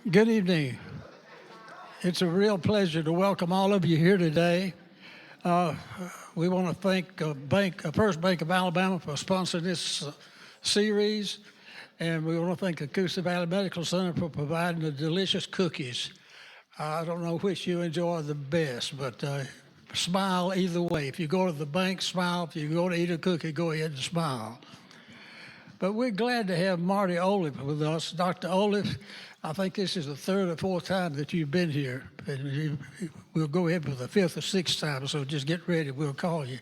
Good evening. It's a real pleasure to welcome all of you here today. Uh, we want to thank First Bank of Alabama for sponsoring this series, and we want to thank the Coosa Valley Medical Center for providing the delicious cookies. I don't know which you enjoy the best, but smile either way. If you go to the bank, smile. If you go to eat a cookie, go ahead and smile. But we're glad to have Marty Olliff with us. Dr. Olliff, I think this is the third or fourth time that you've been here. And we'll go ahead for the fifth or sixth time, so just get ready. We'll call you.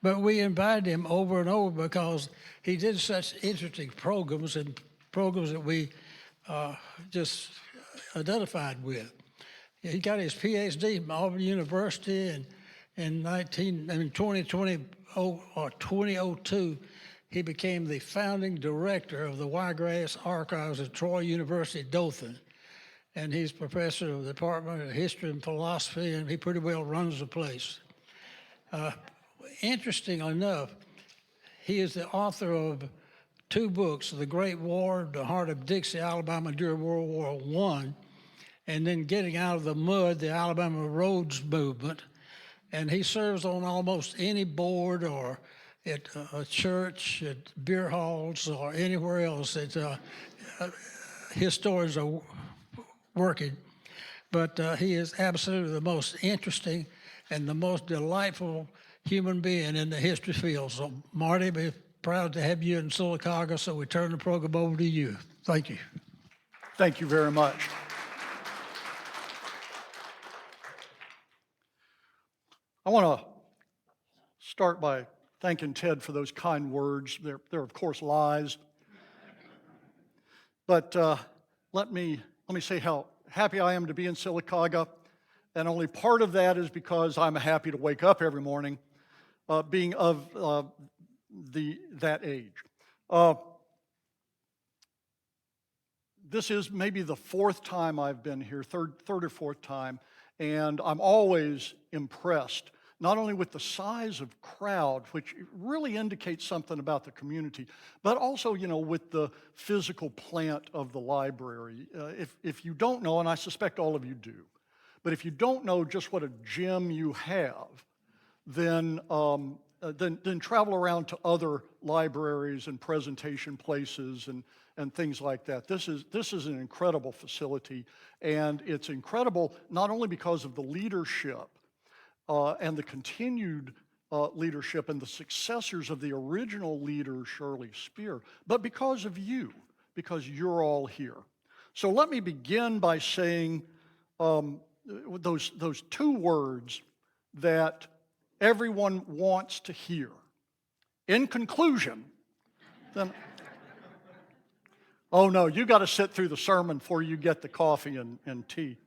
But we invited him over and over because he did such interesting programs and programs that we just identified with. He got his PhD from Auburn University in 2020 or 2002. He became the founding director of the Wiregrass Archives at Troy University, Dothan. And he's professor of the Department of History and Philosophy, and he pretty well runs the place. Interesting enough, he is the author of two books, The Great War, The Heart of Dixie, Alabama during World War I, and then Getting Out of the Mud, the Alabama Roads Movement. And he serves on almost any board or at a church, at beer halls, or anywhere else that historians are working. But he is absolutely the most interesting and the most delightful human being in the history field. So, Marty, we're proud to have you in Sylacauga, so we turn the program over to you. Thank you. Thank you very much. I want to start by thanking Ted for those kind words. They're of course lies. But let me say how happy I am to be in Sylacauga, and only part of that is because I'm happy to wake up every morning, being of that age. This is maybe the fourth time I've been here, third or fourth time, and I'm always impressed, not only with the size of crowd, which really indicates something about the community, but also, with the physical plant of the library. If you don't know, and I suspect all of you do, but if you don't know just what a gem you have, then travel around to other libraries and presentation places and things like that. This is an incredible facility, and it's incredible not only because of the leadership and the continued leadership and the successors of the original leader, Shirley Spear, but because of you, because you're all here. So let me begin by saying those two words that everyone wants to hear. In conclusion, then, oh no, you got to sit through the sermon before you get the coffee and tea.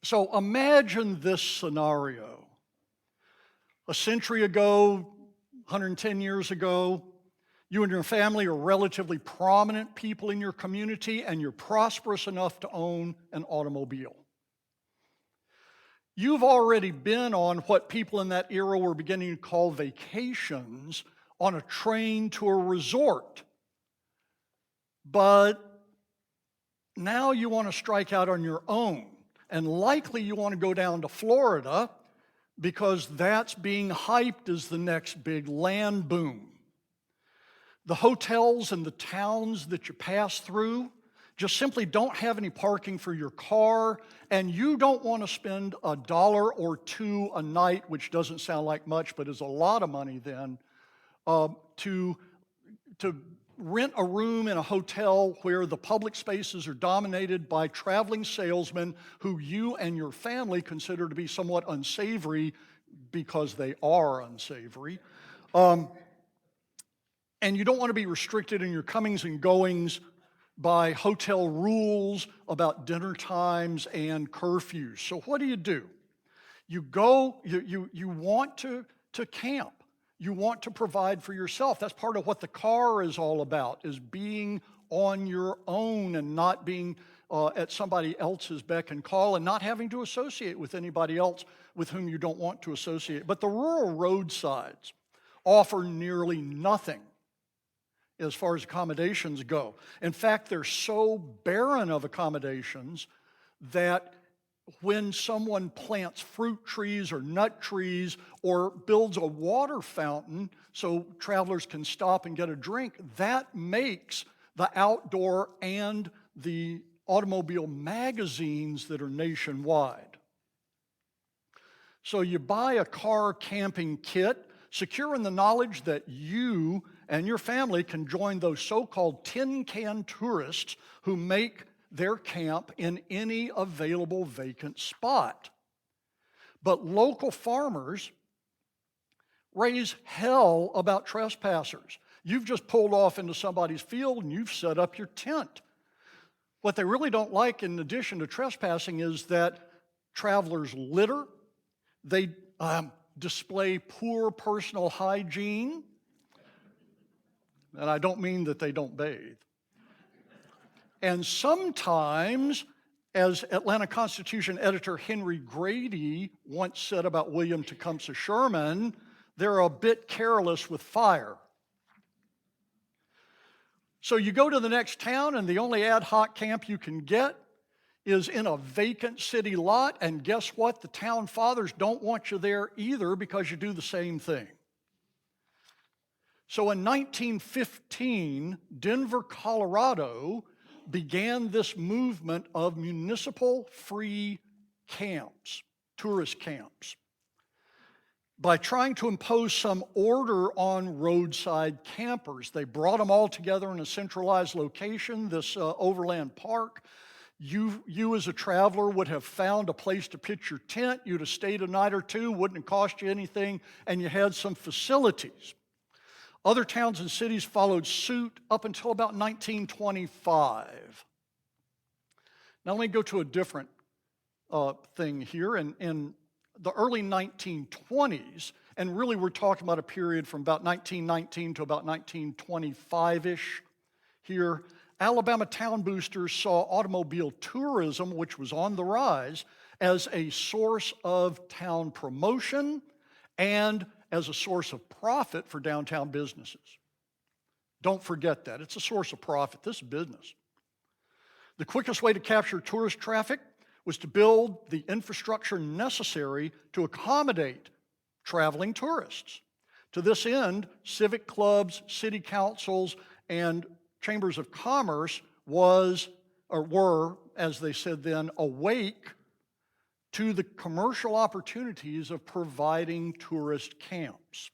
So imagine this scenario. A century ago, 110 years ago, you and your family are relatively prominent people in your community, and you're prosperous enough to own an automobile. You've already been on what people in that era were beginning to call vacations, on a train to a resort. But now you want to strike out on your own. And likely you want to go down to Florida because that's being hyped as the next big land boom. The hotels and the towns that you pass through just simply don't have any parking for your car, and you don't want to spend $1 or $2 a night, which doesn't sound like much, but is a lot of money then, to rent a room in a hotel where the public spaces are dominated by traveling salesmen who you and your family consider to be somewhat unsavory because they are unsavory. And you don't want to be restricted in your comings and goings by hotel rules about dinner times and curfews. So what do? You want to camp. You want to provide for yourself. That's part of what the car is all about, is being on your own and not being at somebody else's beck and call and not having to associate with anybody else with whom you don't want to associate. But the rural roadsides offer nearly nothing as far as accommodations go. In fact, they're so barren of accommodations that when someone plants fruit trees or nut trees or builds a water fountain so travelers can stop and get a drink, that makes the outdoor and the automobile magazines that are nationwide. So you buy a car camping kit, secure in the knowledge that you and your family can join those so-called tin can tourists who make their camp in any available vacant spot. But local farmers raise hell about trespassers. You've just pulled off into somebody's field and you've set up your tent. What they really don't like, in addition to trespassing, is that travelers litter, they display poor personal hygiene, and I don't mean that they don't bathe. And sometimes, as Atlanta Constitution editor Henry Grady once said about William Tecumseh Sherman, they're a bit careless with fire. So you go to the next town, and the only ad hoc camp you can get is in a vacant city lot, and guess what? The town fathers don't want you there either because you do the same thing. So in 1915, Denver, Colorado began this movement of municipal free camps, tourist camps, by trying to impose some order on roadside campers. They brought them all together in a centralized location, this overland park. You as a traveler would have found a place to pitch your tent, you'd have stayed a night or two, wouldn't have cost you anything, and you had some facilities. Other towns and cities followed suit up until about 1925. Now let me go to a different thing here. In the early 1920s, and really we're talking about a period from about 1919 to about 1925-ish here, Alabama town boosters saw automobile tourism, which was on the rise, as a source of town promotion and as a source of profit for downtown businesses. Don't forget that. It's a source of profit. This is business. The quickest way to capture tourist traffic was to build the infrastructure necessary to accommodate traveling tourists. To this end, civic clubs, city councils, and chambers of commerce were, as they said then, awake to the commercial opportunities of providing tourist camps.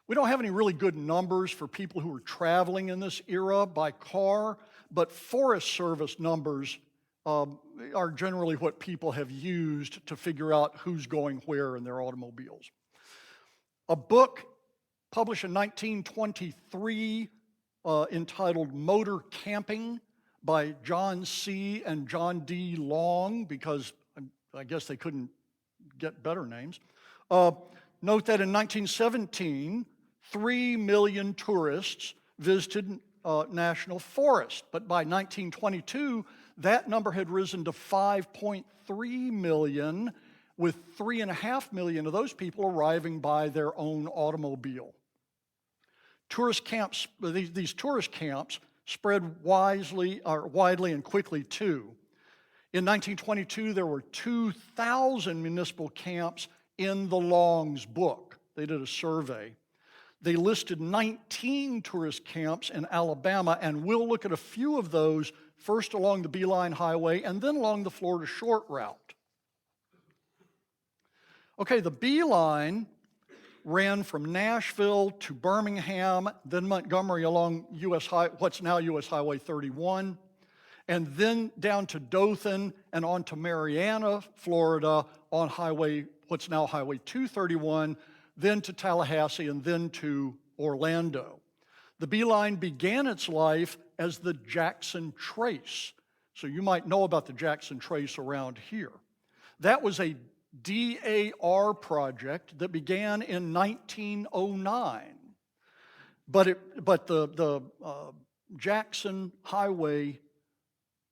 We don't have any really good numbers for people who are traveling in this era by car, but Forest Service numbers are generally what people have used to figure out who's going where in their automobiles. A book published in 1923 entitled Motor Camping by John C. and John D. Long, because I guess they couldn't get better names. Note that in 1917, 3 million tourists visited national forests, but by 1922, that number had risen to 5.3 million, with 3.5 million of those people arriving by their own automobile. Tourist camps, these tourist camps spread widely and quickly too. In 1922, there were 2,000 municipal camps in the Long's book. They did a survey. They listed 19 tourist camps in Alabama, and we'll look at a few of those, first along the Beeline Highway and then along the Florida Short Route. Okay, the Beeline ran from Nashville to Birmingham, then Montgomery along what's now US Highway 31, and then down to Dothan and on to Marianna, Florida, on what's now Highway 231, then to Tallahassee, and then to Orlando. The Beeline began its life as the Jackson Trace. So you might know about the Jackson Trace around here. That was a DAR project that began in 1909. But the Jackson Highway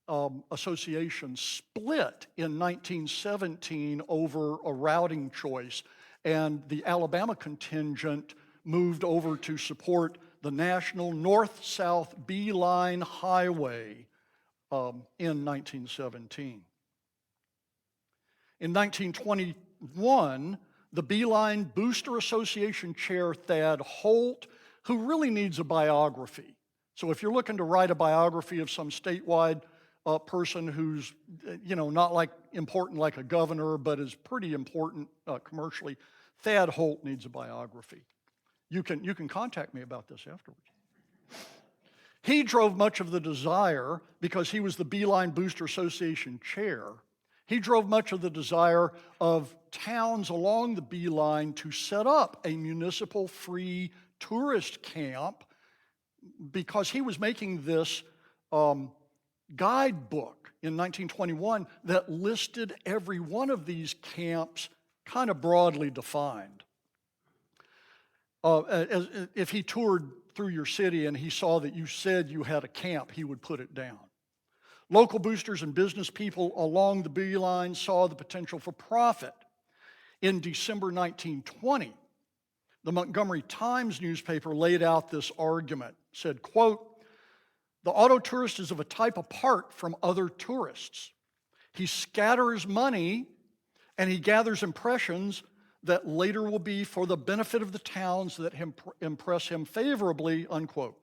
Association split in 1917 over a routing choice, and the Alabama contingent moved over to support the National North-South Beeline Highway in 1917. In 1921, the Beeline Booster Association chair Thad Holt, who really needs a biography. So if you're looking to write a biography of some statewide person who's, not like important like a governor, but is pretty important commercially, Thad Holt needs a biography. You can contact me about this afterwards. He drove much of the desire, because he was the Beeline Booster Association chair, he drove much of the desire of towns along the Beeline to set up a municipal free tourist camp, because he was making this guidebook in 1921 that listed every one of these camps kind of broadly defined. If he toured through your city and he saw that you said you had a camp, he would put it down. Local boosters and business people along the Beeline saw the potential for profit. In December 1920, the Montgomery Times newspaper laid out this argument, said, quote, "The auto tourist is of a type apart from other tourists. He scatters money and he gathers impressions that later will be for the benefit of the towns that impress him favorably," unquote.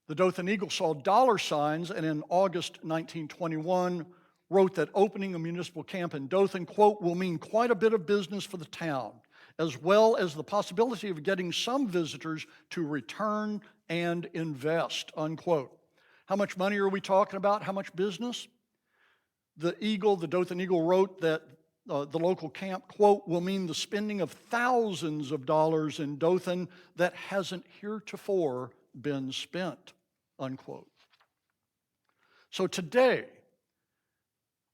The Dothan Eagle saw dollar signs, and in August 1921 wrote that opening a municipal camp in Dothan, quote, "will mean quite a bit of business for the town, as well as the possibility of getting some visitors to return and invest," unquote. How much money are we talking about? How much business? The Dothan Eagle wrote that the local camp, quote, "will mean the spending of thousands of dollars in Dothan that hasn't heretofore been spent," unquote. So today,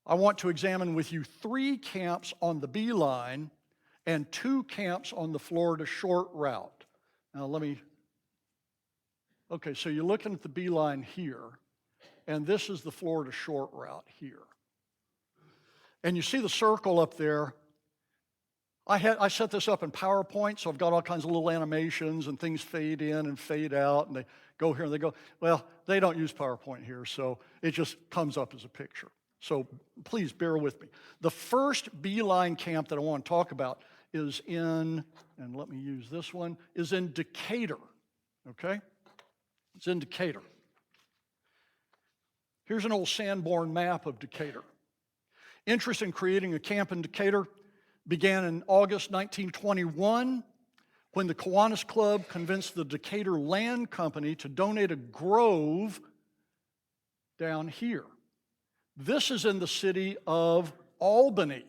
I want to examine with you 3 camps on the Beeline and 2 camps on the Florida Short Route. Now okay, so you're looking at the Beeline here, and this is the Florida Short Route here. And you see the circle up there. I set this up in PowerPoint, so I've got all kinds of little animations, and things fade in and fade out, and they go here and they go. Well, they don't use PowerPoint here, so it just comes up as a picture. So please bear with me. The first Beeline camp that I want to talk about is in, and let me use this one, is in Decatur, okay? It's in Decatur. Here's an old Sanborn map of Decatur. Interest in creating a camp in Decatur began in August 1921 when the Kiwanis Club convinced the Decatur Land Company to donate a grove down here. This is in the city of Albany,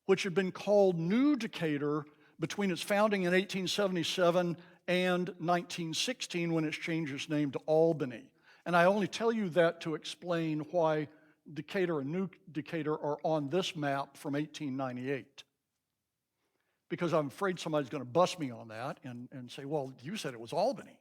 which had been called New Decatur between its founding in 1877 and 1916, when it changed its name to Albany. And I only tell you that to explain why Decatur and New Decatur are on this map from 1898. Because I'm afraid somebody's going to bust me on that and say, well, you said it was Albany.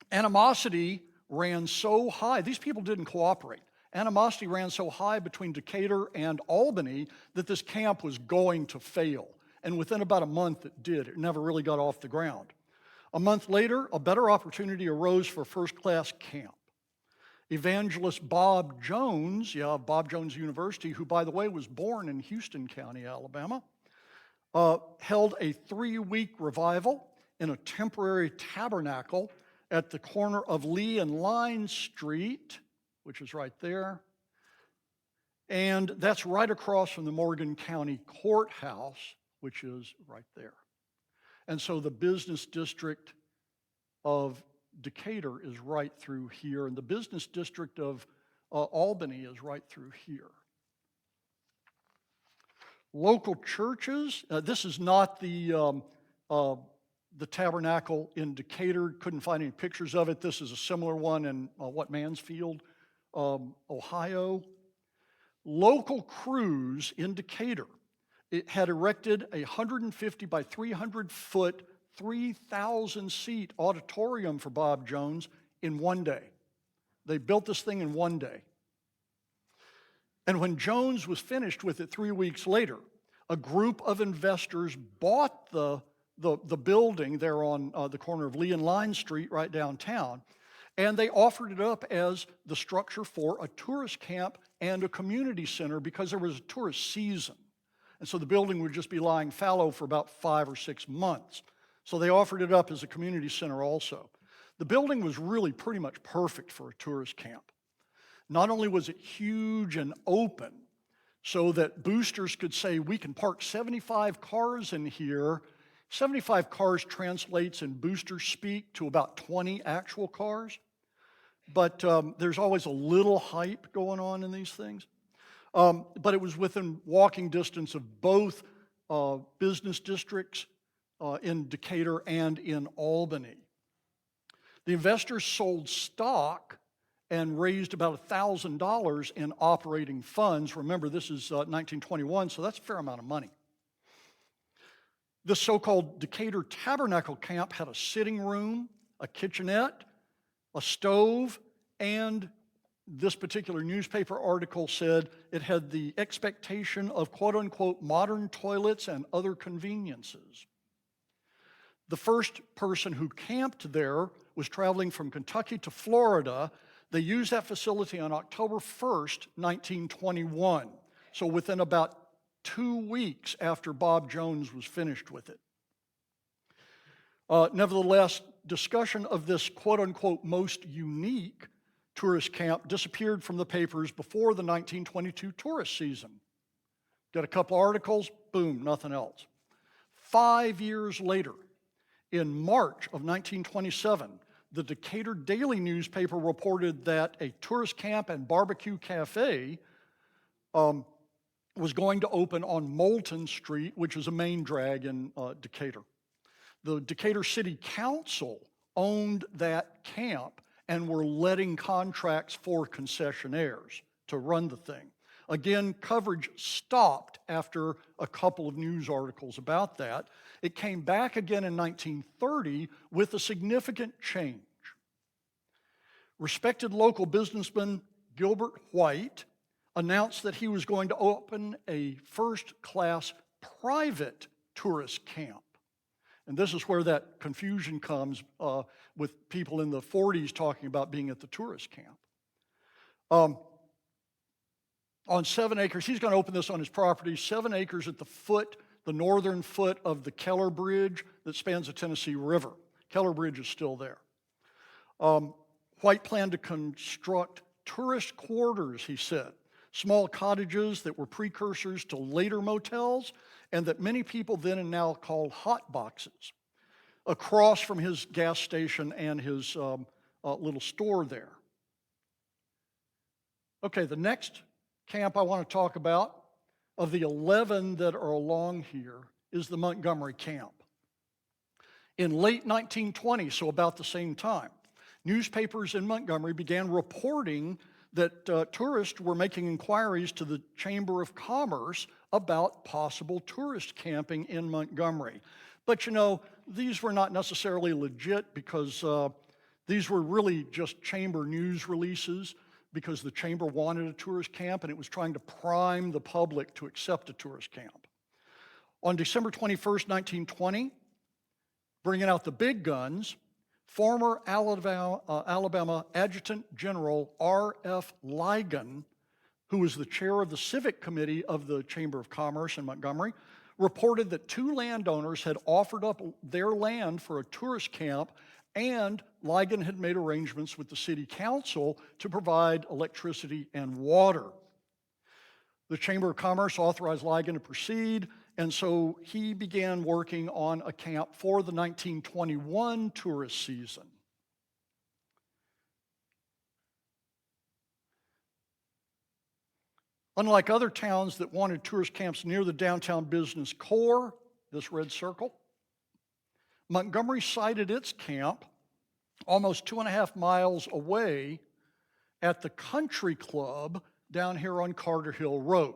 Animosity ran so high. These people didn't cooperate. Animosity ran so high between Decatur and Albany that this camp was going to fail. And within about a month it did. It never really got off the ground. A month later, a better opportunity arose for a first-class camp. Evangelist Bob Jones, Bob Jones University, who, by the way, was born in Houston County, Alabama, held a 3-week revival in a temporary tabernacle at the corner of Lee and Line Street, which is right there. And that's right across from the Morgan County Courthouse, which is right there. And so the business district of Decatur is right through here, and the business district of Albany is right through here. Local churches, this is not the tabernacle in Decatur. Couldn't find any pictures of it. This is a similar one in Mansfield, Ohio. Local crews in Decatur, it had erected a 150 by 300 foot, 3,000 seat auditorium for Bob Jones in one day. They built this thing in one day. And when Jones was finished with it 3 weeks later, a group of investors bought the the building there on the corner of Lee and Line Street right downtown, and they offered it up as the structure for a tourist camp and a community center because there was a tourist season. And so the building would just be lying fallow for about 5 or 6 months. So they offered it up as a community center also. The building was really pretty much perfect for a tourist camp. Not only was it huge and open, so that boosters could say, we can park 75 cars in here. 75 cars translates in booster speak to about 20 actual cars. But there's always a little hype going on in these things. But it was within walking distance of both business districts in Decatur and in Albany. The investors sold stock and raised about $1,000 in operating funds. Remember, this is 1921, so that's a fair amount of money. This so-called Decatur Tabernacle Camp had a sitting room, a kitchenette, a stove, and this particular newspaper article said it had the expectation of quote-unquote modern toilets and other conveniences. The first person who camped there was traveling from Kentucky to Florida. They used that facility on October 1st, 1921, so within about 2 weeks after Bob Jones was finished with it. Nevertheless, discussion of this quote-unquote most unique tourist camp disappeared from the papers before the 1922 tourist season. Got a couple articles, boom, nothing else. 5 years later, in March of 1927, the Decatur Daily newspaper reported that a tourist camp and barbecue cafe was going to open on Moulton Street, which is a main drag in Decatur. The Decatur City Council owned that camp and were letting contracts for concessionaires to run the thing. Again, coverage stopped after a couple of news articles about that. It came back again in 1930 with a significant change. Respected local businessman Gilbert White announced that he was going to open a first-class private tourist camp. And this is where that confusion comes with people in the 40s talking about being at the tourist camp. On 7 acres, he's going to open this on his property, 7 acres at the northern foot of the Keller Bridge that spans the Tennessee River. Keller Bridge is still there. White planned to construct tourist quarters, he said, small cottages that were precursors to later motels and that many people then and now call hot boxes, across from his gas station and his little store there. Okay, the next camp I want to talk about, of the 11 that are along here, is the Montgomery camp. In late 1920, so about the same time, newspapers in Montgomery began reporting that tourists were making inquiries to the Chamber of Commerce about possible tourist camping in Montgomery. But you know, these were not necessarily legit because these were really just chamber news releases because the chamber wanted a tourist camp and it was trying to prime the public to accept a tourist camp. On December 21st, 1920, bringing out the big guns, former Alabama Adjutant General R.F. Ligon, who was the chair of the Civic Committee of the Chamber of Commerce in Montgomery, reported that 2 landowners had offered up their land for a tourist camp, and Ligon had made arrangements with the city council to provide electricity and water. The Chamber of Commerce authorized Ligon to proceed, and so he began working on a camp for the 1921 tourist season. Unlike other towns that wanted tourist camps near the downtown business core, this red circle, Montgomery sited its camp almost 2.5 miles away at the Country Club down here on Carter Hill Road.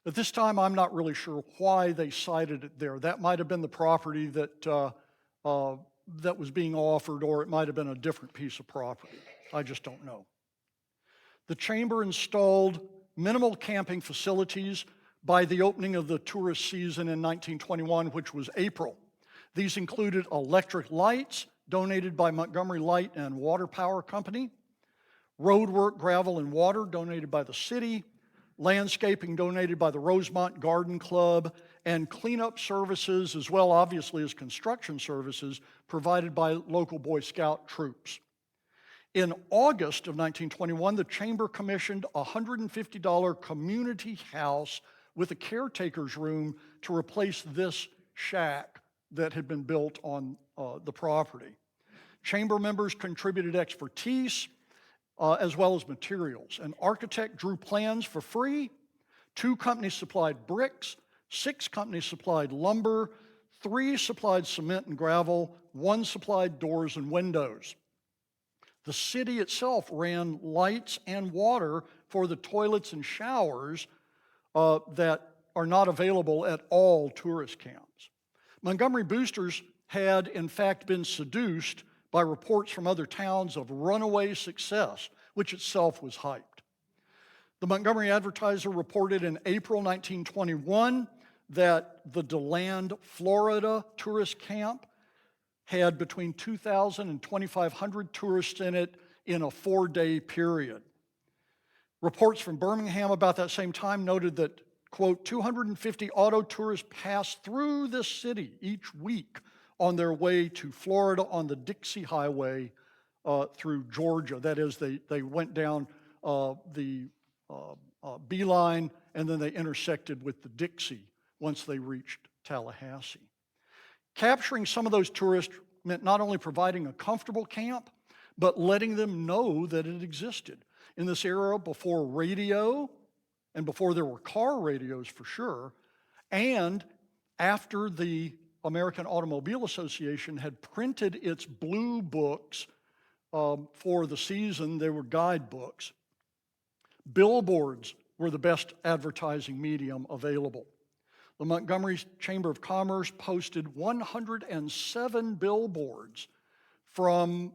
At this time, I'm not really sure why they sited it there. That might have been the property that was being offered, or it might have been a different piece of property. I just don't know. The chamber installed minimal camping facilities, by the opening of the tourist season in 1921, which was April. These included electric lights donated by Montgomery Light and Water Power Company, roadwork, gravel, and water donated by the city, landscaping donated by the Rosemont Garden Club, and cleanup services, as well obviously as construction services, provided by local Boy Scout troops. In August of 1921, the Chamber commissioned a $150 community house with a caretaker's room to replace this shack that had been built on the property. Chamber members contributed expertise as well as materials. An architect drew plans for free. 2 companies supplied bricks. 6 companies supplied lumber. 3 supplied cement and gravel. 1 supplied doors and windows. The city itself ran lights and water for the toilets and showers that are not available at all tourist camps. Montgomery boosters had, in fact, been seduced by reports from other towns of runaway success, which itself was hyped. The Montgomery Advertiser reported in April 1921 that the DeLand, Florida tourist camp had between 2,000 and 2,500 tourists in it in a 4-day period. Reports from Birmingham about that same time noted that, quote, 250 auto tourists passed through this city each week on their way to Florida on the Dixie Highway through Georgia. That is, they went down the Beeline and then they intersected with the Dixie once they reached Tallahassee. Capturing some of those tourists meant not only providing a comfortable camp, but letting them know that it existed. In this era, before radio, and before there were car radios for sure, and after the American Automobile Association had printed its blue books for the season, they were guidebooks. Billboards were the best advertising medium available. The Montgomery Chamber of Commerce posted 107 billboards on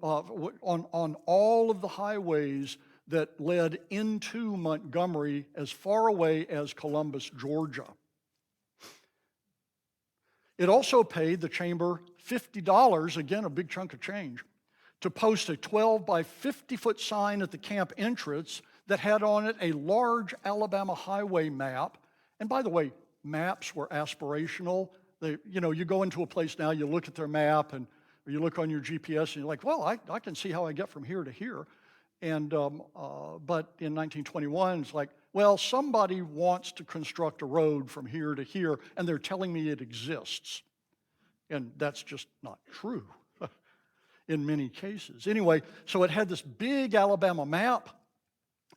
all of the highways that led into Montgomery as far away as Columbus, Georgia. It also paid the Chamber $50, again a big chunk of change, to post a 12 by 50-foot sign at the camp entrance that had on it a large Alabama highway map. And by the way, maps were aspirational. You go into a place now, you look at their map, or you look on your GPS, and you're like, well, I can see how I get from here to here. And but in 1921, it's like, well, somebody wants to construct a road from here to here, and they're telling me it exists. And that's just not true in many cases. Anyway, so it had this big Alabama map,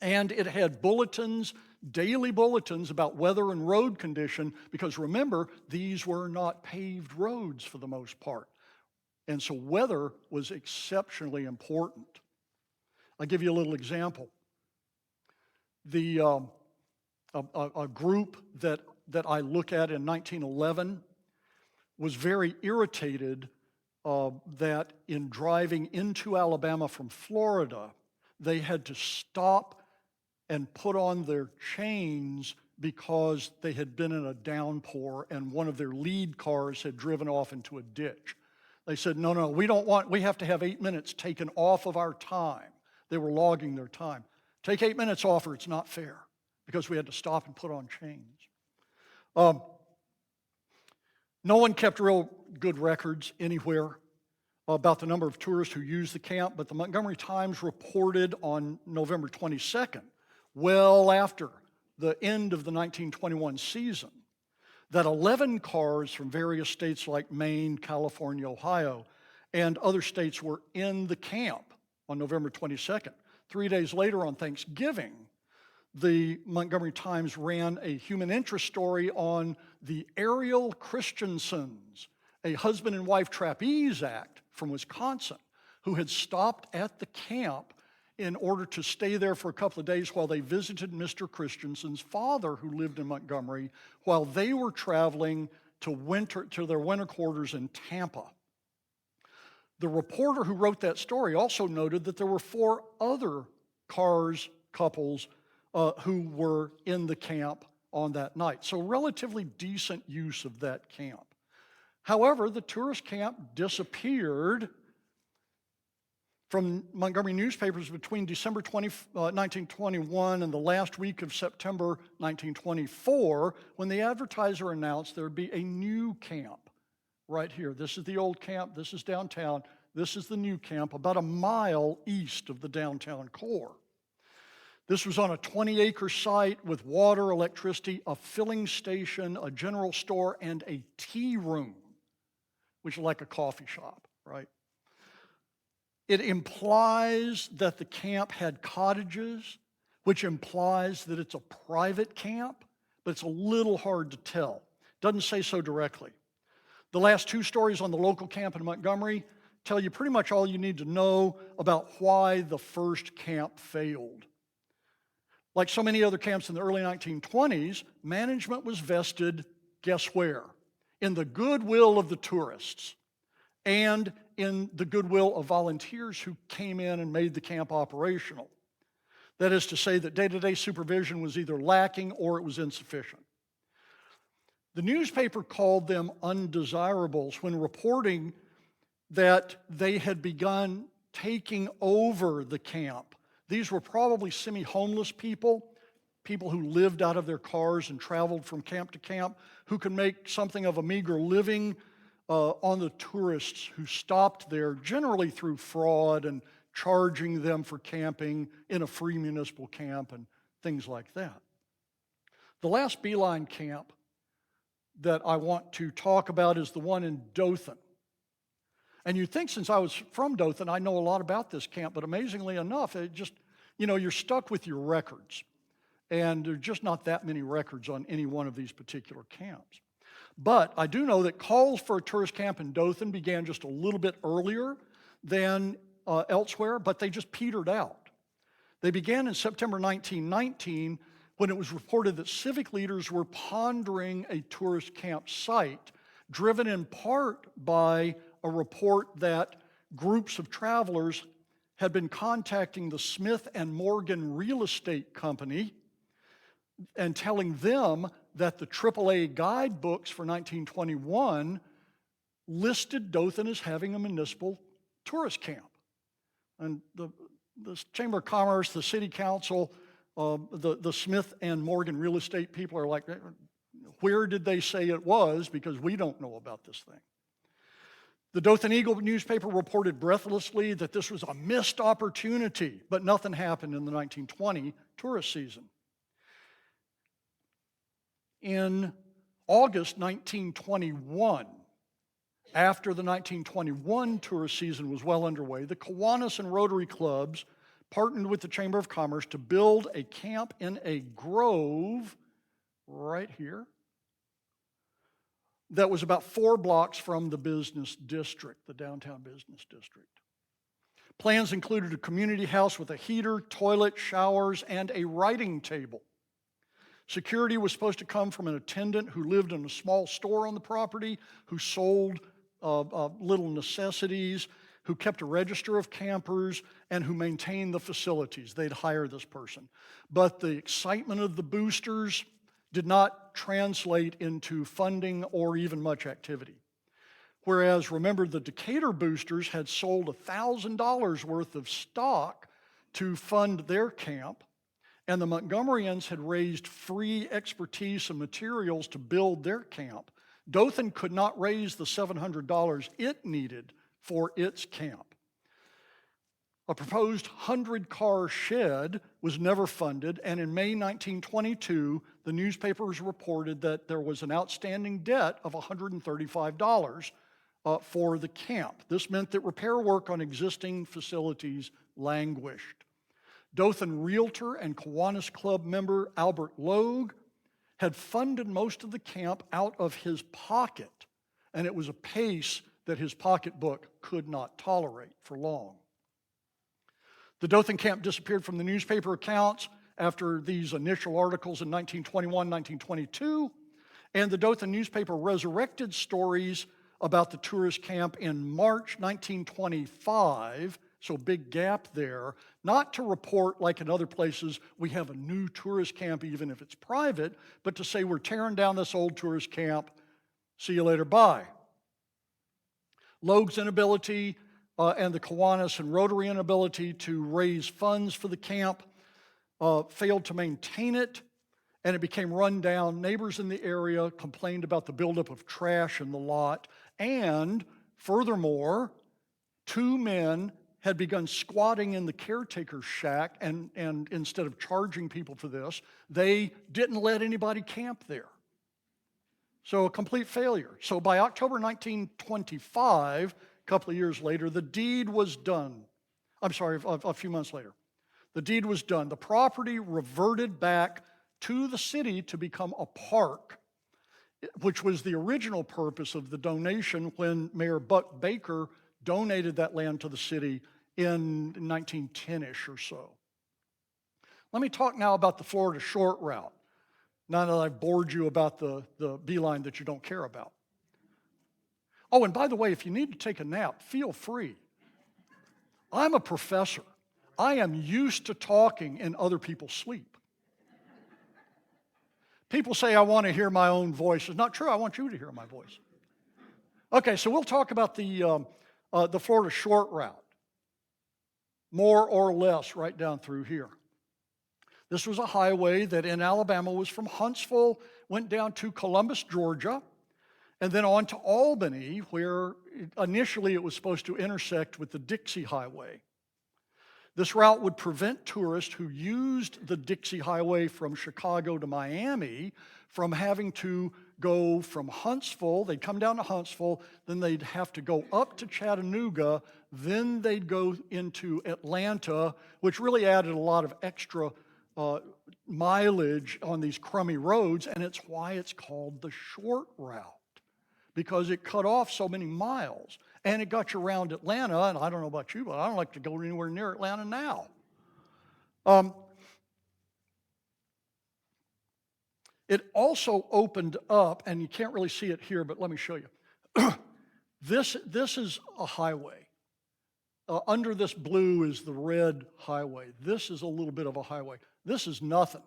and it had bulletins, daily bulletins about weather and road condition, because remember, these were not paved roads for the most part. And so weather was exceptionally important. I'll give you a little example. A group that I look at in 1911 was very irritated that in driving into Alabama from Florida, they had to stop and put on their chains because they had been in a downpour and one of their lead cars had driven off into a ditch. They said, no, we have to have 8 minutes taken off of our time. They were logging their time. Take 8 minutes off or it's not fair, because we had to stop and put on chains. No one kept real good records anywhere about the number of tourists who used the camp, but the Montgomery Times reported on November 22nd, well after the end of the 1921 season, that 11 cars from various states like Maine, California, Ohio, and other states were in the camp on November 22nd. 3 days later, on Thanksgiving, the Montgomery Times ran a human interest story on the Ariel Christiansons, a husband and wife trapeze act from Wisconsin, who had stopped at the camp in order to stay there for a couple of days while they visited Mr. Christianson's father, who lived in Montgomery, while they were traveling to their winter quarters in Tampa. The reporter who wrote that story also noted that there were 4 other couples who were in the camp on that night. So relatively decent use of that camp. However, the tourist camp disappeared from Montgomery newspapers between December 1921 and the last week of September 1924, when the advertiser announced there would be a new camp right here. This is the old camp, this is downtown, this is the new camp, about a mile east of the downtown core. This was on a 20-acre site with water, electricity, a filling station, a general store, and a tea room, which is like a coffee shop, right? It implies that the camp had cottages, which implies that it's a private camp, but it's a little hard to tell. Doesn't say so directly. The last two stories on the local camp in Montgomery tell you pretty much all you need to know about why the first camp failed. Like so many other camps in the early 1920s, management was vested, guess where? In the goodwill of the tourists and in the goodwill of volunteers who came in and made the camp operational. That is to say that day-to-day supervision was either lacking or it was insufficient. The newspaper called them undesirables when reporting that they had begun taking over the camp. These were probably semi-homeless people who lived out of their cars and traveled from camp to camp, who could make something of a meager living on the tourists who stopped there, generally through fraud and charging them for camping in a free municipal camp and things like that. The last Beeline camp that I want to talk about is the one in Dothan. And you'd think since I was from Dothan, I know a lot about this camp, but amazingly enough, it just, you're stuck with your records. And there's just not that many records on any one of these particular camps. But I do know that calls for a tourist camp in Dothan began just a little bit earlier than elsewhere, but they just petered out. They began in September 1919 when it was reported that civic leaders were pondering a tourist camp site, driven in part by a report that groups of travelers had been contacting the Smith and Morgan Real Estate Company and telling them that the AAA guidebooks for 1921 listed Dothan as having a municipal tourist camp. And the Chamber of Commerce, the City Council, the Smith and Morgan real estate people are like, where did they say it was? Because we don't know about this thing. The Dothan Eagle newspaper reported breathlessly that this was a missed opportunity, but nothing happened in the 1920 tourist season. In August 1921, after the 1921 tourist season was well underway, the Kiwanis and Rotary Clubs partnered with the Chamber of Commerce to build a camp in a grove right here that was about 4 blocks from the business district, the downtown business district. Plans included a community house with a heater, toilet, showers, and a writing table. Security was supposed to come from an attendant who lived in a small store on the property, who sold little necessities, who kept a register of campers, and who maintained the facilities. They'd hire this person. But the excitement of the boosters did not translate into funding or even much activity. Whereas, remember, the Decatur boosters had sold $1,000 worth of stock to fund their camp, and the Montgomeryans had raised free expertise and materials to build their camp. Dothan could not raise the $700 it needed for its camp. A proposed 100-car shed was never funded, and in May 1922, the newspapers reported that there was an outstanding debt of $135 for the camp. This meant that repair work on existing facilities languished. Dothan Realtor and Kiwanis Club member Albert Logue had funded most of the camp out of his pocket, and it was a pace that his pocketbook could not tolerate for long. The Dothan camp disappeared from the newspaper accounts after these initial articles in 1921, 1922, and the Dothan newspaper resurrected stories about the tourist camp in March 1925 so big gap there, not to report like in other places, we have a new tourist camp even if it's private, but to say we're tearing down this old tourist camp, see you later, bye. Logue's inability and the Kiwanis and Rotary inability to raise funds for the camp failed to maintain it, and it became run down. Neighbors in the area complained about the buildup of trash in the lot, and furthermore, 2 men had begun squatting in the caretaker's shack, and instead of charging people for this, they didn't let anybody camp there. So a complete failure. So by October 1925, a couple of years later, the deed was done. I'm sorry, a few months later. The deed was done. The property reverted back to the city to become a park, which was the original purpose of the donation when Mayor Buck Baker donated that land to the city in 1910-ish or so. Let me talk now about the Florida short route, now that I've bored you about the beeline that you don't care about. Oh, and by the way, if you need to take a nap, feel free. I'm a professor. I am used to talking in other people's sleep. People say I want to hear my own voice. It's not true. I want you to hear my voice. Okay, so we'll talk about the Florida short route, more or less right down through here. This was a highway that in Alabama was from Huntsville, went down to Columbus, Georgia, and then on to Albany, where initially it was supposed to intersect with the Dixie Highway. This route would prevent tourists who used the Dixie Highway from Chicago to Miami from having to go from Huntsville. They'd come down to Huntsville, then they'd have to go up to Chattanooga, then they'd go into Atlanta, which really added a lot of extra mileage on these crummy roads, and it's why it's called the short route, because it cut off so many miles. And it got you around Atlanta, and I don't know about you, but I don't like to go anywhere near Atlanta now. It also opened up, and you can't really see it here, but let me show you. This is a highway. Under this blue is the red highway. This is a little bit of a highway. This is nothing.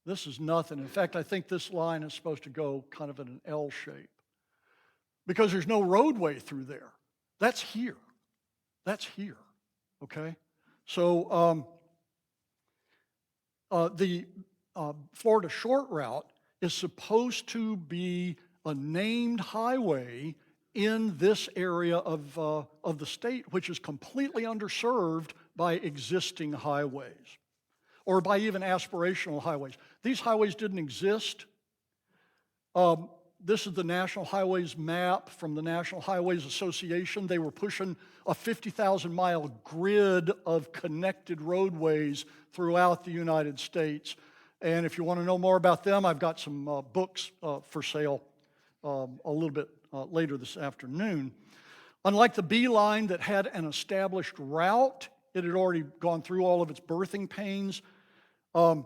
This is nothing. In fact, I think this line is supposed to go kind of in an L shape, because there's no roadway through there. That's here. That's here, okay? So the Florida short route is supposed to be a named highway in this area of the state, which is completely underserved by existing highways or by even aspirational highways. These highways didn't exist. This is the National Highways map from the National Highways Association. They were pushing a 50,000-mile grid of connected roadways throughout the United States. And if you want to know more about them, I've got some books for sale a little bit later this afternoon. Unlike the Beeline that had an established route, it had already gone through all of its birthing pains. The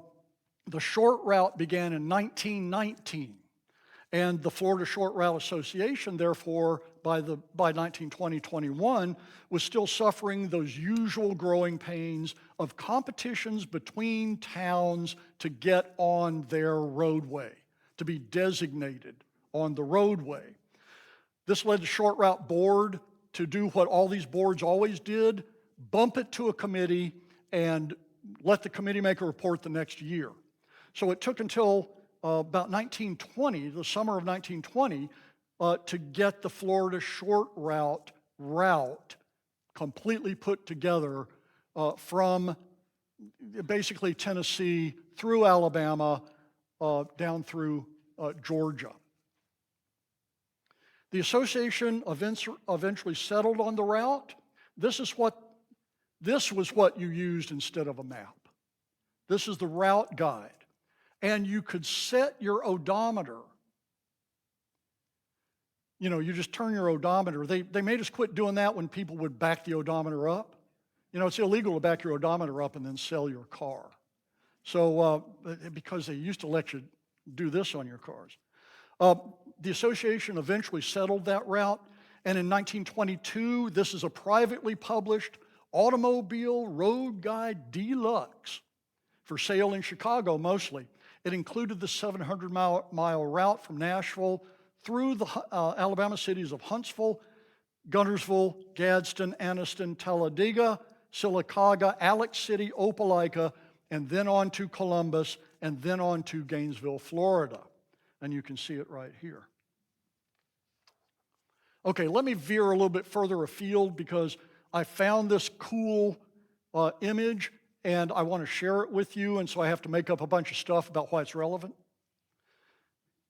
short route began in 1919. And the Florida Short Route Association, therefore, by 1920-21, was still suffering those usual growing pains of competitions between towns to get on their roadway, to be designated on the roadway. This led the Short Route Board to do what all these boards always did: bump it to a committee and let the committee make a report the next year. So it took until about 1920, the summer of 1920, to get the Florida Short Route completely put together from basically Tennessee through Alabama down through Georgia. The association eventually settled on the route. This was what you used instead of a map. This is the route guide. And you could set your odometer. You know, you just turn your odometer. They made us quit doing that when people would back the odometer up. You know, it's illegal to back your odometer up and then sell your car. So, because they used to let you do this on your cars. The association eventually settled that route, And in 1922, this is a privately published automobile road guide deluxe for sale in Chicago mostly. It included the 700-mile route from Nashville through the Alabama cities of Huntsville, Guntersville, Gadsden, Anniston, Talladega, Sylacauga, Alex City, Opelika, and then on to Columbus, and then on to Gainesville, Florida. And you can see it right here. Okay, let me veer a little bit further afield because I found this cool image and I want to share it with you, and so I have to make up a bunch of stuff about why it's relevant.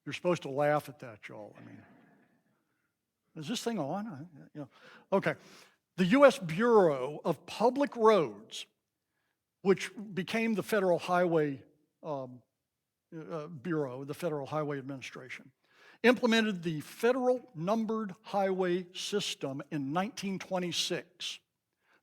You're supposed to laugh at that, y'all. I mean, is this thing on? Okay. The U.S. Bureau of Public Roads, which became the Federal Highway Bureau, the Federal Highway Administration, implemented the Federal Numbered Highway System in 1926.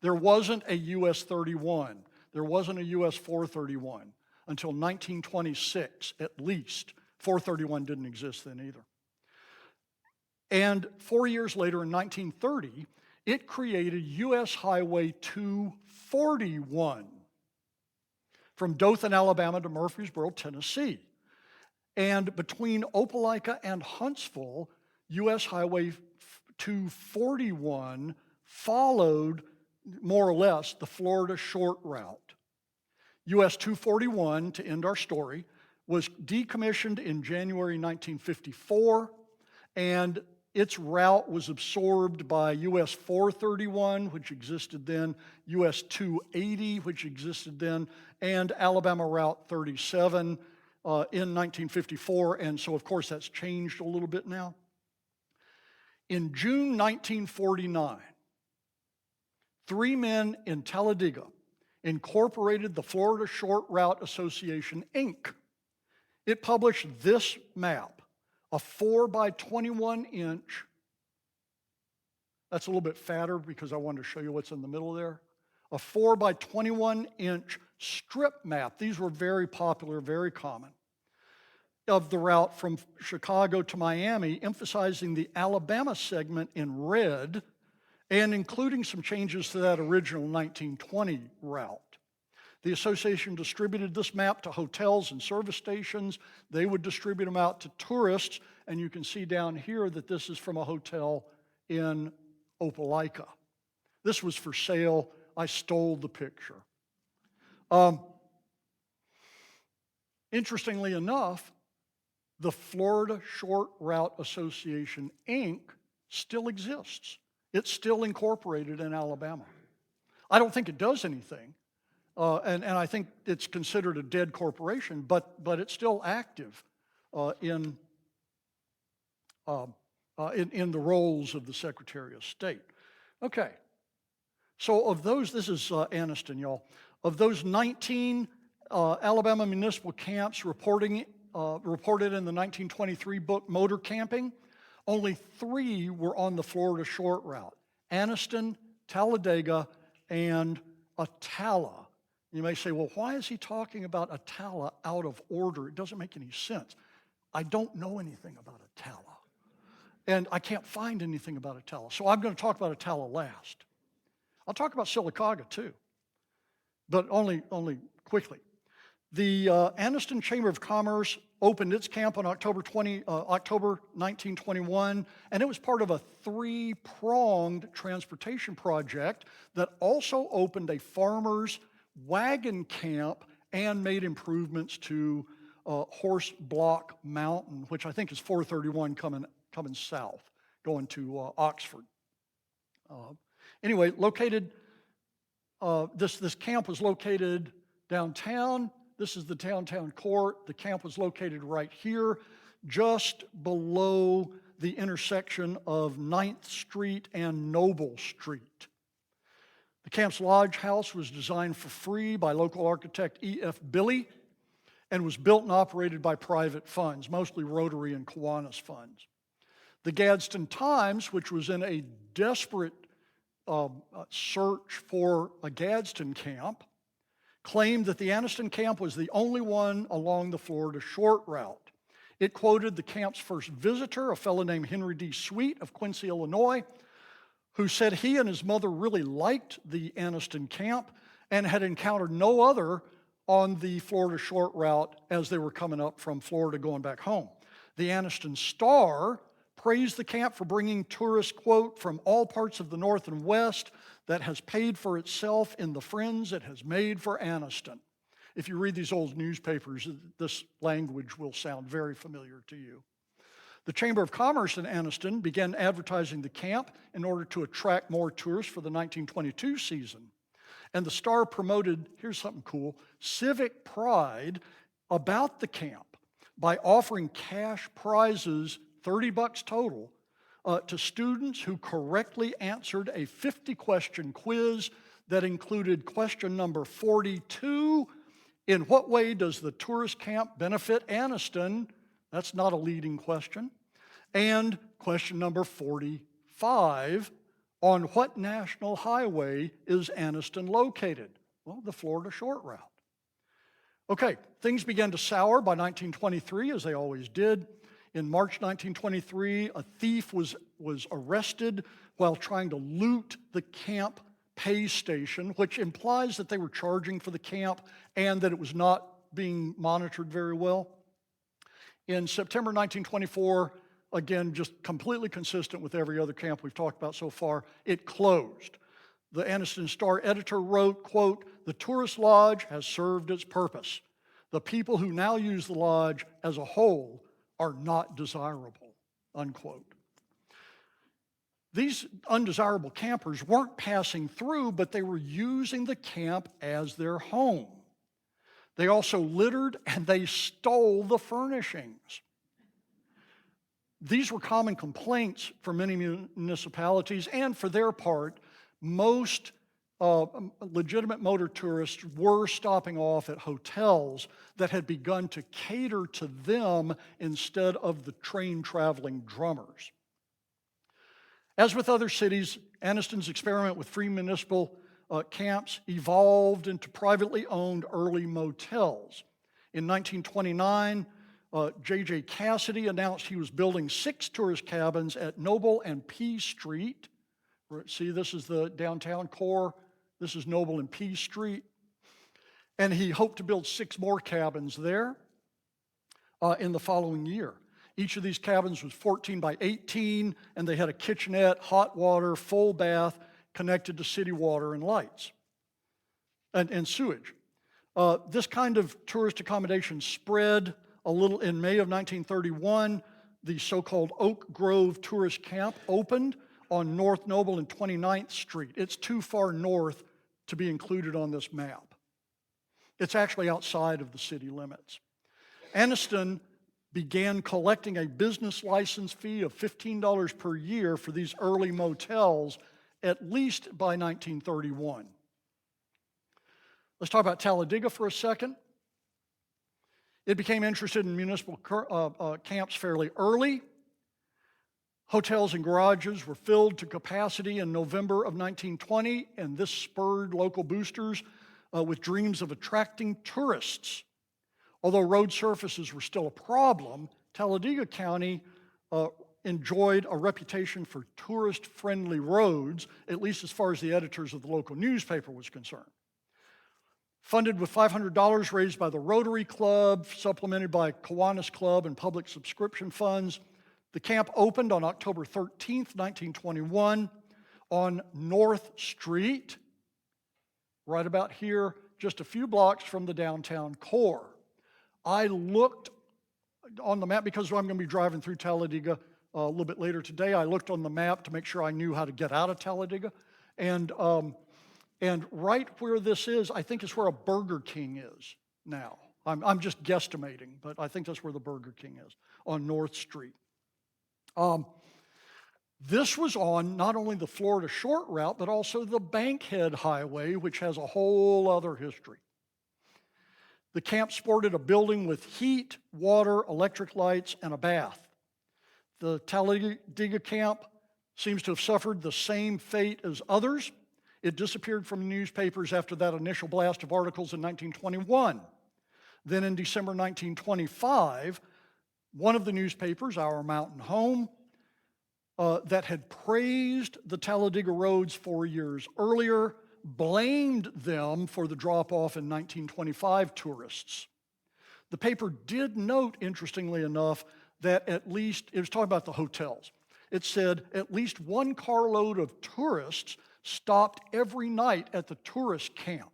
There wasn't a US 31. There wasn't a US 431 until 1926, at least. 431 didn't exist then either. And 4 years later, in 1930, it created US Highway 241 from Dothan, Alabama to Murfreesboro, Tennessee. And between Opelika and Huntsville, US Highway 241 followed, more or less, the Florida short route. US 241, to end our story, was decommissioned in January 1954, and its route was absorbed by US 431, which existed then, US 280, which existed then, and Alabama Route 37 in 1954, and so of course that's changed a little bit now. In June 1949, 3 men in Talladega incorporated the Florida Short Route Association, Inc. It published this map, a 4 by 21 inch. That's a little bit fatter because I wanted to show you what's in the middle there. A 4 by 21 inch strip map. These were very popular, very common, of the route from Chicago to Miami, emphasizing the Alabama segment in red and including some changes to that original 1920 route. The association distributed this map to hotels and service stations. They would distribute them out to tourists, and you can see down here that this is from a hotel in Opelika. This was for sale. I stole the picture. Interestingly enough, the Florida Short Route Association, Inc. still exists. It's still incorporated in Alabama. I don't think it does anything, and I think it's considered a dead corporation, but it's still active in the roles of the Secretary of State. Okay, so of those, this is Anniston, y'all. Of those 19 Alabama municipal camps reported in the 1923 book Motor Camping, only 3 were on the Florida Short Route: Anniston, Talladega, and Attalla. You may say, well, why is he talking about Attalla out of order? It doesn't make any sense. I don't know anything about Attalla, and I can't find anything about Attalla, so I'm going to talk about Attalla last. I'll talk about Sylacauga too, but only quickly. The Anniston Chamber of Commerce opened its camp on October 1921, and it was part of a 3-pronged transportation project that also opened a farmer's wagon camp and made improvements to Horse Block Mountain, which I think is 431 coming south, going to Oxford. Anyway, this camp was located downtown. This is the downtown court. The camp was located right here, just below the intersection of 9th Street and Noble Street. The camp's lodge house was designed for free by local architect E.F. Billy and was built and operated by private funds, mostly Rotary and Kiwanis funds. The Gadsden Times, which was in a desperate search for a Gadsden camp, claimed that the Anniston camp was the only one along the Florida Short Route. It quoted the camp's first visitor, a fellow named Henry D. Sweet of Quincy, Illinois, who said he and his mother really liked the Anniston camp and had encountered no other on the Florida short route as they were coming up from Florida going back home. The Anniston Star praised the camp for bringing tourists, quote, from all parts of the North and West that has paid for itself in the friends it has made for Anniston. If you read these old newspapers, this language will sound very familiar to you. The Chamber of Commerce in Anniston began advertising the camp in order to attract more tourists for the 1922 season. And the Star promoted, here's something cool, civic pride about the camp by offering cash prizes, $30 total, to students who correctly answered a 50-question quiz that included question number 42, in what way does the tourist camp benefit Anniston? That's not a leading question. And question number 45, on what national highway is Anniston located? Well, the Florida short route. Okay, things began to sour by 1923, as they always did. In March 1923, a thief was arrested while trying to loot the camp pay station, which implies that they were charging for the camp and that it was not being monitored very well. In September 1924, again, just completely consistent with every other camp we've talked about so far, it closed. The Anniston Star editor wrote, quote, "The tourist lodge has served its purpose. The people who now use the lodge as a whole are not desirable," unquote. These undesirable campers weren't passing through, but they were using the camp as their home. They also littered and they stole the furnishings. These were common complaints for many municipalities, and for their part, most legitimate motor tourists were stopping off at hotels that had begun to cater to them instead of the train-traveling drummers. As with other cities, Anniston's experiment with free municipal camps evolved into privately owned early motels. In 1929, J.J. Cassidy announced he was building 6 tourist cabins at Noble and P Street. See, this is the downtown core. This is Noble and P Street. And he hoped to build 6 more cabins there in the following year. Each of these cabins was 14 by 18, and they had a kitchenette, hot water, full bath, connected to city water and lights and sewage. This kind of tourist accommodation spread a little. In May of 1931, the so-called Oak Grove Tourist Camp opened on North Noble and 29th Street. It's too far north to be included on this map. It's actually outside of the city limits. Anniston began collecting a business license fee of $15 per year for these early motels, at least by 1931. Let's talk about Talladega for a second. It became interested in municipal camps fairly early. Hotels and garages were filled to capacity in November of 1920, and this spurred local boosters with dreams of attracting tourists. Although road surfaces were still a problem, Talladega County enjoyed a reputation for tourist-friendly roads, at least as far as the editors of the local newspaper was concerned. Funded with $500 raised by the Rotary Club, supplemented by Kiwanis Club and public subscription funds, the camp opened on October 13th, 1921 on North Street, right about here, just a few blocks from the downtown core. I looked on the map because I'm going to be driving through Talladega a little bit later today. I looked on the map to make sure I knew how to get out of Talladega. And right where this is, I think is where a Burger King is now. I'm just guesstimating, but I think that's where the Burger King is, on North Street. This was on not only the Florida short route, but also the Bankhead Highway, which has a whole other history. The camp sported a building with heat, water, electric lights, and a bath. The Talladega camp seems to have suffered the same fate as others. It disappeared from newspapers after that initial blast of articles in 1921. Then in December 1925, one of the newspapers, Our Mountain Home, that had praised the Talladega roads 4 years earlier, blamed them for the drop-off in 1925 tourists. The paper did note, interestingly enough, that at least, it was talking about the hotels. It said at least one carload of tourists stopped every night at the tourist camp.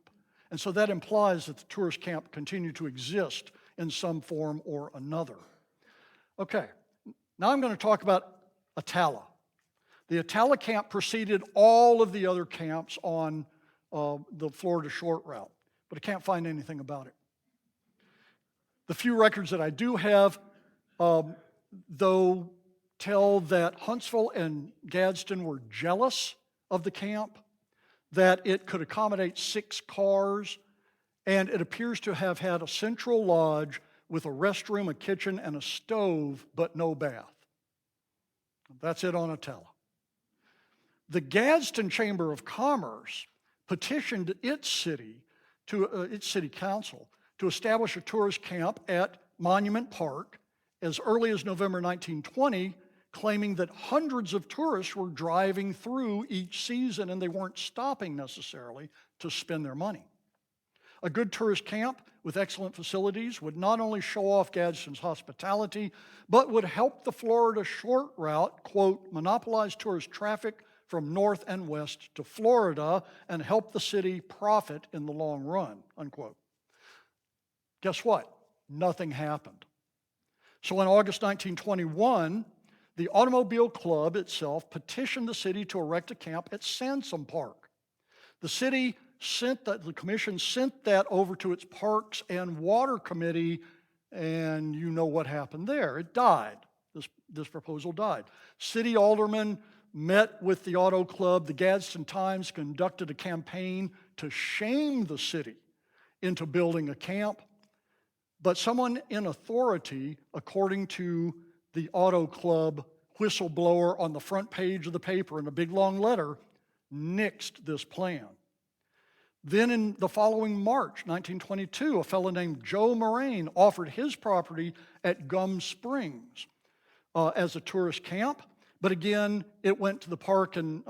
And so that implies that the tourist camp continued to exist in some form or another. Okay, now I'm going to talk about Attala. The Attala camp preceded all of the other camps on the Florida short route, but I can't find anything about it. The few records that I do have, though, tell that Huntsville and Gadsden were jealous of the camp, that it could accommodate 6 cars, and it appears to have had a central lodge with a restroom, a kitchen, and a stove, but no bath. That's it on Attala. The Gadsden Chamber of Commerce petitioned its city council to establish a tourist camp at Monument Park as early as November 1920, claiming that hundreds of tourists were driving through each season and they weren't stopping necessarily to spend their money. A good tourist camp with excellent facilities would not only show off Gadsden's hospitality, but would help the Florida short route, quote, monopolize tourist traffic from north and west to Florida and help the city profit in the long run, unquote. Guess what? Nothing happened. So in August 1921, the Automobile Club itself petitioned the city to erect a camp at Sansom Park. The commission sent that over to its Parks and Water Committee, and you know what happened there. It died. This proposal died. City aldermen met with the Auto Club. The Gadsden Times conducted a campaign to shame the city into building a camp. But someone in authority, according to the Auto Club whistleblower on the front page of the paper in a big long letter, nixed this plan. Then in the following March 1922, a fellow named Joe Moraine offered his property at Gum Springs as a tourist camp. But again, it went to the Park and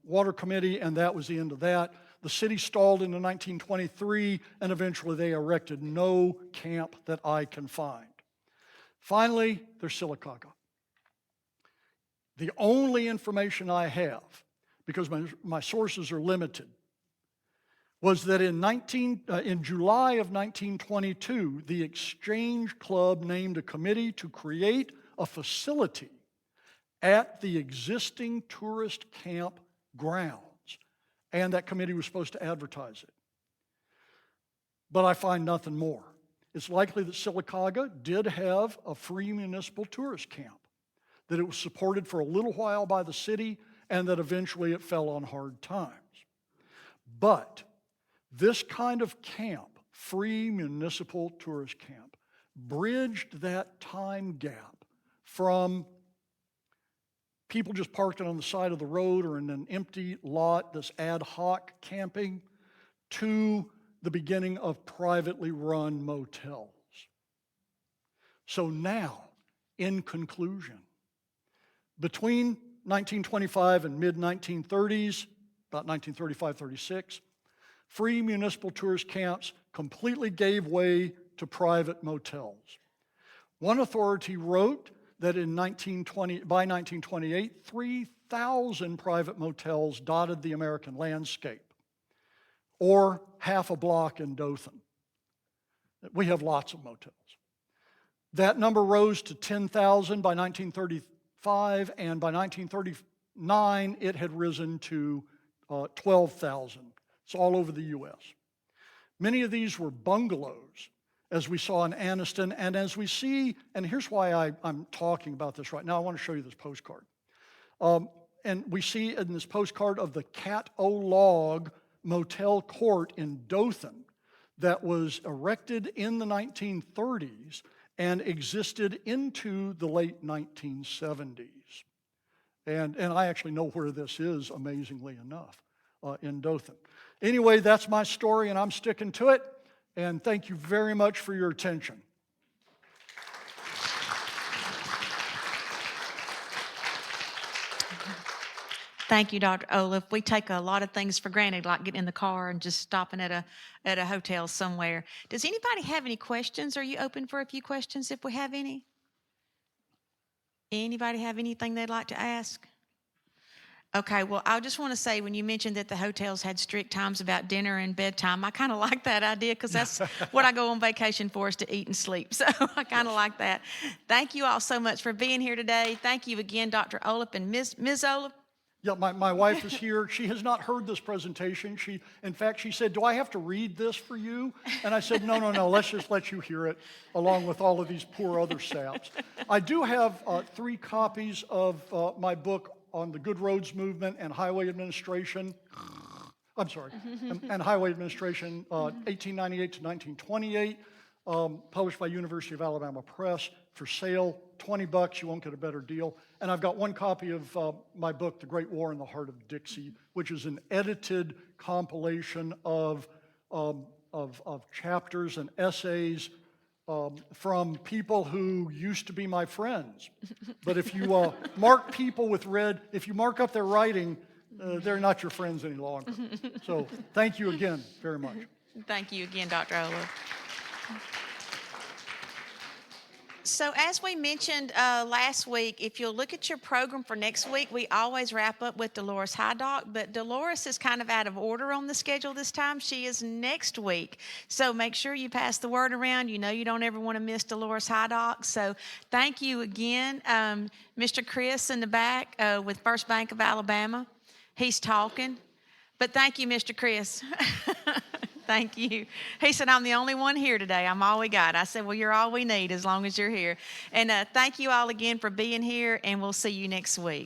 Water Committee, and that was the end of that. The city stalled into 1923, and eventually they erected no camp that I can find. Finally, there's Sylacauga. The only information I have, because my sources are limited, was that in July of 1922, the Exchange Club named a committee to create a facility at the existing tourist camp grounds, and that committee was supposed to advertise it. But I find nothing more. It's likely that Sylacauga did have a free municipal tourist camp, that it was supported for a little while by the city, and that eventually it fell on hard times. But this kind of camp, free municipal tourist camp, bridged that time gap from people just parked it on the side of the road or in an empty lot, this ad hoc camping, to the beginning of privately run motels. So now, in conclusion, between 1925 and mid-1930s, about 1935-36, free municipal tourist camps completely gave way to private motels. One authority wrote that by 1928, 3,000 private motels dotted the American landscape, or half a block in Dothan. We have lots of motels. That number rose to 10,000 by 1935, and by 1939, it had risen to 12,000. It's all over the U.S. Many of these were bungalows, as we saw in Anniston, and as we see, and here's why I'm talking about this right now. I want to show you this postcard. And we see in this postcard of the Cat O' Log Motel Court in Dothan that was erected in the 1930s and existed into the late 1970s. And I actually know where this is, amazingly enough, in Dothan. Anyway, that's my story, and I'm sticking to it. And thank you very much for your attention. Thank you, Dr. Olliff. We take a lot of things for granted, like getting in the car and just stopping at a hotel somewhere. Does anybody have any questions? Are you open for a few questions if we have any? Anybody have anything they'd like to ask? Okay, well, I just want to say when you mentioned that the hotels had strict times about dinner and bedtime, I kind of like that idea because that's what I go on vacation for, is to eat and sleep. So I kind of like that. Thank you all so much for being here today. Thank you again, Dr. Olliff and Ms. Olliff. Yeah, my wife is here. She has not heard this presentation. In fact, she said, "Do I have to read this for you?" And I said, No. Let's just let you hear it along with all of these poor other saps. I do have 3 copies of my book on the Good Roads Movement and Highway Administration. I'm sorry, and Highway Administration, 1898 to 1928, published by University of Alabama Press, for sale, $20. You won't get a better deal. And I've got 1 copy of my book, The Great War in the Heart of Dixie, which is an edited compilation of chapters and essays from people who used to be my friends. But if you mark people with red, if you mark up their writing, they're not your friends any longer. So thank you again very much. Thank you again, Dr. Olliff. So as we mentioned last week, if you'll look at your program for next week, we always wrap up with Dolores Hydock, but Dolores is kind of out of order on the schedule this time. She is next week. So make sure you pass the word around. You know you don't ever want to miss Dolores Hydock. So thank you again. Mr. Chris in the back with First Bank of Alabama. He's talking. But thank you, Mr. Chris. Thank you. He said, I'm the only one here today. I'm all we got. I said, well, you're all we need as long as you're here. And thank you all again for being here, and we'll see you next week.